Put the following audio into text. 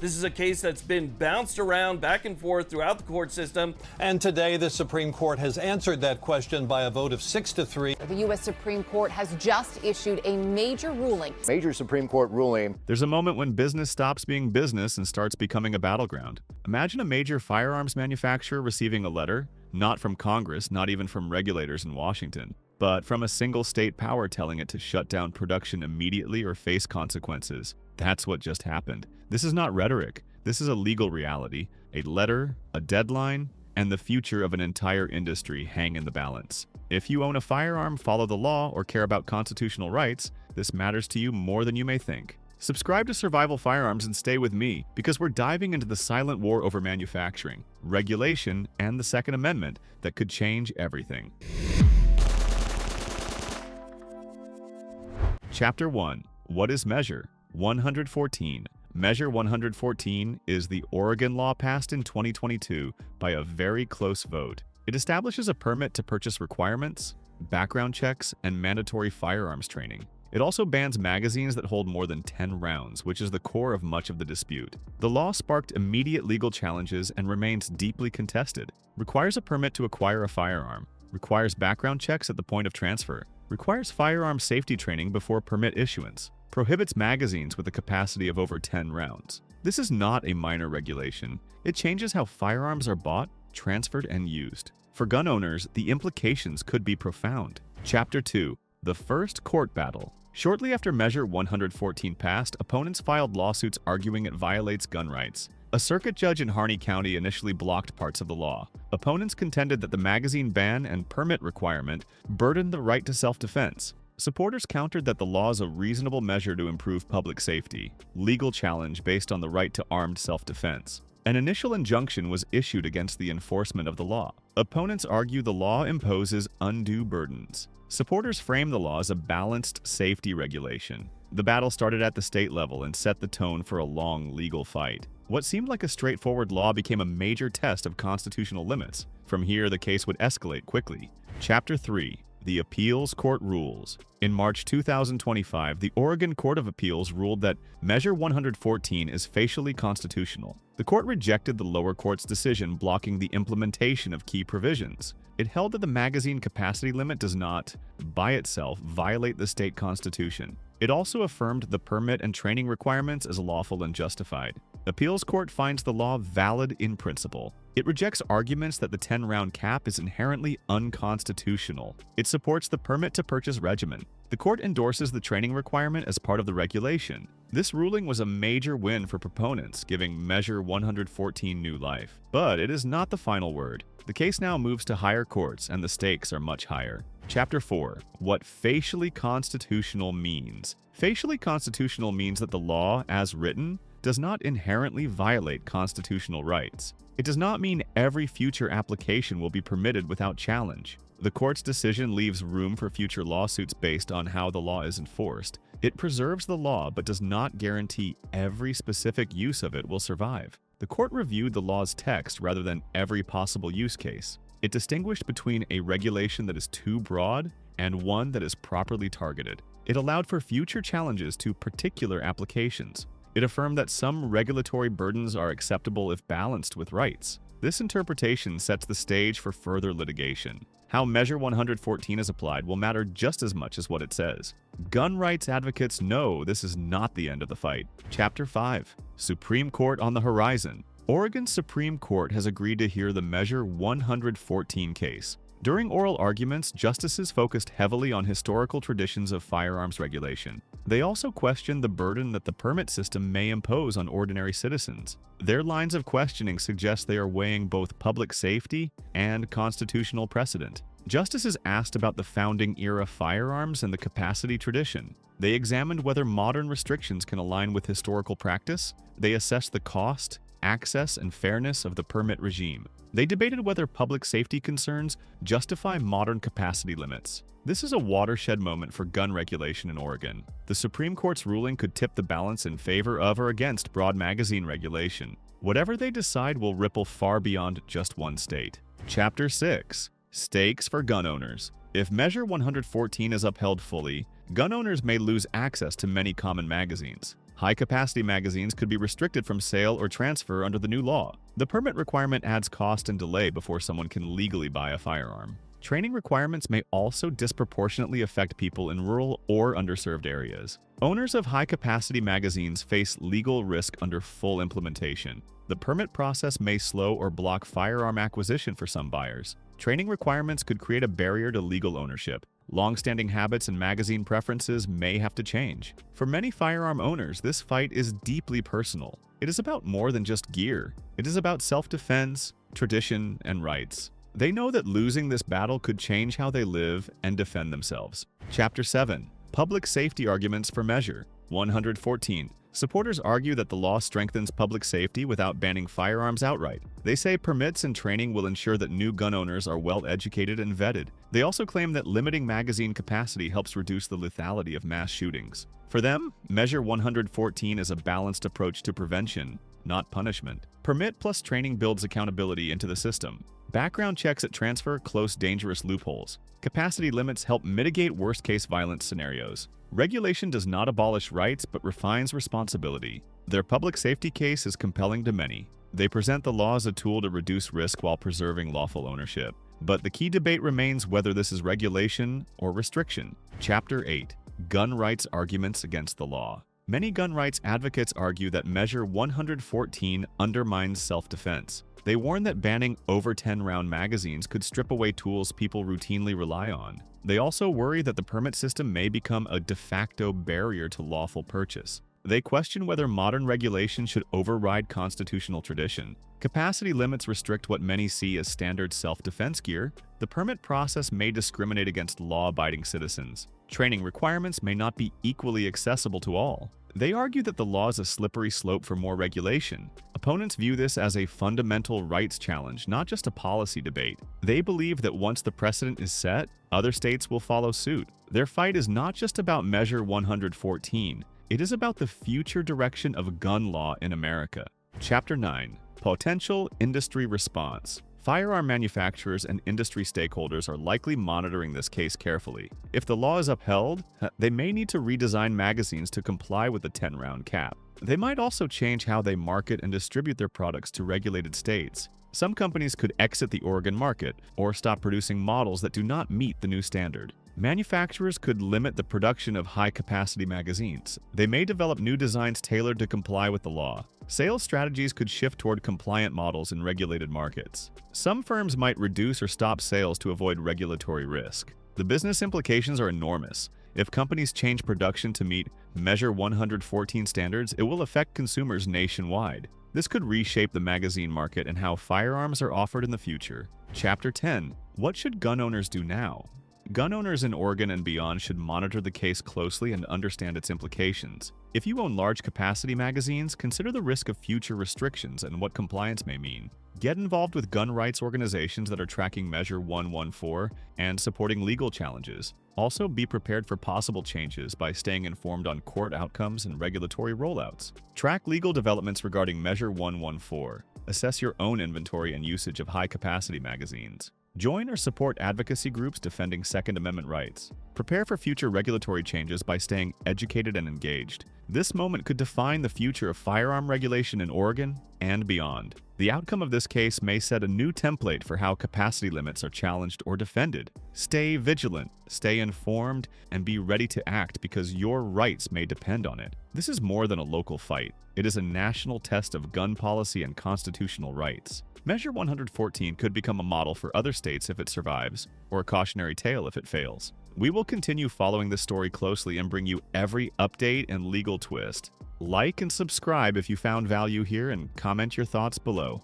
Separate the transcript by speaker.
Speaker 1: This is a case that's been bounced around back and forth throughout the court system.
Speaker 2: And today, the Supreme Court has answered that question by a vote of 6-3.
Speaker 3: The U.S. Supreme Court has just issued a major ruling.
Speaker 4: Major Supreme Court ruling.
Speaker 5: There's a moment when business stops being business and starts becoming a battleground. Imagine a major firearms manufacturer receiving a letter, not from Congress, not even from regulators in Washington, but from a single state power telling it to shut down production immediately or face consequences. That's what just happened. This is not rhetoric. This is a legal reality. A letter, a deadline, and the future of an entire industry hang in the balance. If you own a firearm, follow the law, or care about constitutional rights, this matters to you more than you may think. Subscribe to Survival Firearms and stay with me, because we're diving into the silent war over manufacturing, regulation, and the Second Amendment that could change everything. Chapter 1. What is Measure 114? Measure 114 is the Oregon law passed in 2022 by a very close vote. It establishes a permit to purchase requirements, background checks, and mandatory firearms training. It also bans magazines that hold more than 10 rounds, which is the core of much of the dispute. The law sparked immediate legal challenges and remains deeply contested. Requires a permit to acquire a firearm. Requires background checks at the point of transfer. Requires firearm safety training before permit issuance. Prohibits magazines with a capacity of over 10 rounds. This is not a minor regulation. It changes how firearms are bought, transferred, and used. For gun owners, the implications could be profound. Chapter 2. The First Court Battle. Shortly after Measure 114 passed, opponents filed lawsuits arguing it violates gun rights. A circuit judge in Harney County initially blocked parts of the law. Opponents contended that the magazine ban and permit requirement burdened the right to self-defense. Supporters countered that the law is a reasonable measure to improve public safety. Legal challenge based on the right to armed self-defense. An initial injunction was issued against the enforcement of the law. Opponents argue the law imposes undue burdens. Supporters frame the law as a balanced safety regulation. The battle started at the state level and set the tone for a long legal fight. What seemed like a straightforward law became a major test of constitutional limits. From here, the case would escalate quickly. Chapter 3. The Appeals Court Rules. In March 2025, the Oregon Court of Appeals ruled that Measure 114 is facially constitutional. The court rejected the lower court's decision blocking the implementation of key provisions. It held that the magazine capacity limit does not, by itself, violate the state constitution. It also affirmed the permit and training requirements as lawful and justified. Appeals Court finds the law valid in principle. It rejects arguments that the 10-round cap is inherently unconstitutional. It supports the permit to purchase regimen. The court endorses the training requirement as part of the regulation. This ruling was a major win for proponents, giving Measure 114 new life. But it is not the final word. The case now moves to higher courts, and the stakes are much higher. Chapter 4. What facially constitutional means. Facially constitutional means that the law, as written, does not inherently violate constitutional rights. It does not mean every future application will be permitted without challenge. The court's decision leaves room for future lawsuits based on how the law is enforced. It preserves the law but does not guarantee every specific use of it will survive. The court reviewed the law's text rather than every possible use case. It distinguished between a regulation that is too broad and one that is properly targeted. It allowed for future challenges to particular applications. It affirmed that some regulatory burdens are acceptable if balanced with rights. This interpretation sets the stage for further litigation. How Measure 114 is applied will matter just as much as what it says. Gun rights advocates know this is not the end of the fight. Chapter 5. Supreme Court on the Horizon. Oregon's Supreme Court has agreed to hear the Measure 114 case. During oral arguments, justices focused heavily on historical traditions of firearms regulation. They also questioned the burden that the permit system may impose on ordinary citizens. Their lines of questioning suggest they are weighing both public safety and constitutional precedent. Justices asked about the founding-era firearms and the capacity tradition. They examined whether modern restrictions can align with historical practice. They assessed the cost, access, and fairness of the permit regime. They debated whether public safety concerns justify modern capacity limits. This is a watershed moment for gun regulation in Oregon. The Supreme Court's ruling could tip the balance in favor of or against broad magazine regulation. Whatever they decide will ripple far beyond just one state. Chapter 6. Stakes for gun owners. If Measure 114 is upheld fully, gun owners may lose access to many common magazines. High-capacity magazines could be restricted from sale or transfer under the new law. The permit requirement adds cost and delay before someone can legally buy a firearm. Training requirements may also disproportionately affect people in rural or underserved areas. Owners of high-capacity magazines face legal risk under full implementation. The permit process may slow or block firearm acquisition for some buyers. Training requirements could create a barrier to legal ownership. Long-standing habits and magazine preferences may have to change. For many firearm owners, this fight is deeply personal. It is about more than just gear. It is about self-defense, tradition, and rights. They know that losing this battle could change how they live and defend themselves. Chapter 7. Public Safety Arguments for Measure 114. Supporters argue that the law strengthens public safety without banning firearms outright. They say permits and training will ensure that new gun owners are well educated and vetted. They also claim that limiting magazine capacity helps reduce the lethality of mass shootings. For them, Measure 114 is a balanced approach to prevention, not punishment. Permit plus training builds accountability into the system. Background checks at transfer close dangerous loopholes. Capacity limits help mitigate worst-case violence scenarios. Regulation does not abolish rights but refines responsibility. Their public safety case is compelling to many. They present the law as a tool to reduce risk while preserving lawful ownership. But the key debate remains whether this is regulation or restriction. Chapter 8. Gun Rights Arguments Against the Law. Many gun rights advocates argue that Measure 114 undermines self-defense. They warn that banning over 10-round magazines could strip away tools people routinely rely on. They also worry that the permit system may become a de facto barrier to lawful purchase. They question whether modern regulation should override constitutional tradition. Capacity limits restrict what many see as standard self-defense gear. The permit process may discriminate against law-abiding citizens. Training requirements may not be equally accessible to all. They argue that the law is a slippery slope for more regulation. Opponents view this as a fundamental rights challenge, not just a policy debate. They believe that once the precedent is set, other states will follow suit. Their fight is not just about Measure 114. It is about the future direction of gun law in America. Chapter 9. Potential Industry Response. Firearm manufacturers and industry stakeholders are likely monitoring this case carefully. If the law is upheld, they may need to redesign magazines to comply with the 10-round cap. They might also change how they market and distribute their products to regulated states. Some companies could exit the Oregon market or stop producing models that do not meet the new standard. Manufacturers could limit the production of high-capacity magazines. They may develop new designs tailored to comply with the law. Sales strategies could shift toward compliant models in regulated markets. Some firms might reduce or stop sales to avoid regulatory risk. The business implications are enormous. If companies change production to meet Measure 114 standards, it will affect consumers nationwide. This could reshape the magazine market and how firearms are offered in the future. Chapter 10. What should gun owners do now? Gun owners in Oregon and beyond should monitor the case closely and understand its implications. If you own large capacity magazines, consider the risk of future restrictions and what compliance may mean. Get involved with gun rights organizations that are tracking Measure 114 and supporting legal challenges. Also, be prepared for possible changes by staying informed on court outcomes and regulatory rollouts. Track legal developments regarding Measure 114. Assess your own inventory and usage of high-capacity magazines. Join or support advocacy groups defending Second Amendment rights. Prepare for future regulatory changes by staying educated and engaged. This moment could define the future of firearm regulation in Oregon and beyond. The outcome of this case may set a new template for how capacity limits are challenged or defended. Stay vigilant, stay informed, and be ready to act because your rights may depend on it. This is more than a local fight. It is a national test of gun policy and constitutional rights. Measure 114 could become a model for other states if it survives, or a cautionary tale if it fails. We will continue following this story closely and bring you every update and legal twist. Like and subscribe if you found value here and comment your thoughts below.